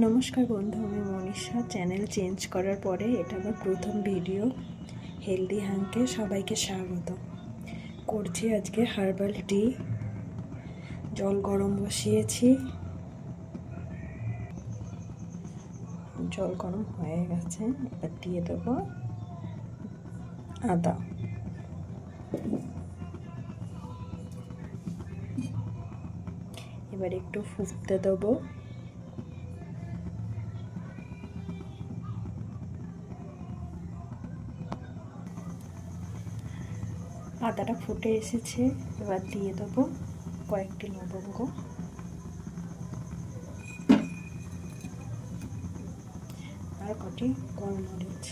নমস্কার বন্ধু, আমি মনীষা। চ্যানেল চেঞ্জ করার পরে এটা আমার প্রথম ভিডিও। হেলদি হাঙ্কে সবাইকে স্বাগত করছি। আজকে হার্বাল টি, জল গরম বসিয়েছি। জল গরম হয়ে গেছে, এবার দিয়ে দেবো আদা। এবার একটু ফুটতে দেবো। আদাটা ফুটে এসেছে, এবার দিয়ে দেবো কয়েকটি লবঙ্গ আর কটি গোলমরিচ।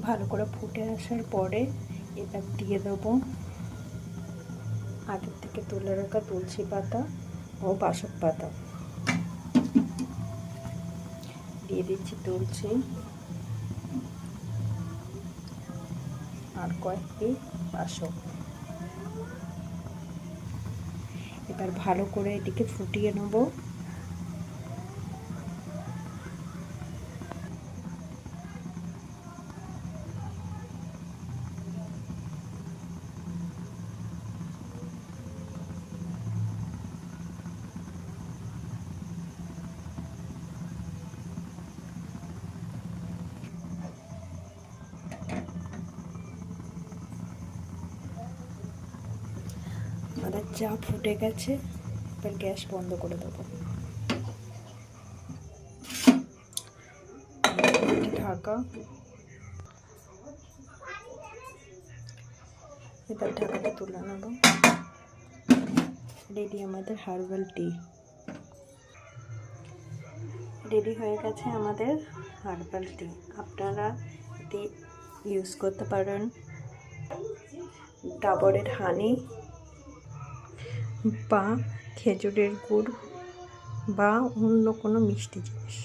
ভালো করে ফুটে আসার পরে এবার দিয়ে দেবো আগের থেকে তুলে রাখা তুলসী পাতা ও বাসক পাতা। দিয়ে দিচ্ছি তুলসী আর কয়েকটি বাসক। এবার ভালো করে এটিকে ফুটিয়ে নেব। আমাদের চা ফুটে গেছে, এবার গ্যাস বন্ধ করে দেবো। ঢাকা, এবার ঢাকাটা তুলে নেব। রেডি আমাদের হার্বাল টি। রেডি হয়ে গেছে আমাদের হার্বাল টি। আপনারা এটি ইউজ করতে পারেন ডাবরের হানি বা খেজুরের গুড় বা অন্য কোনো মিষ্টি জিনিস।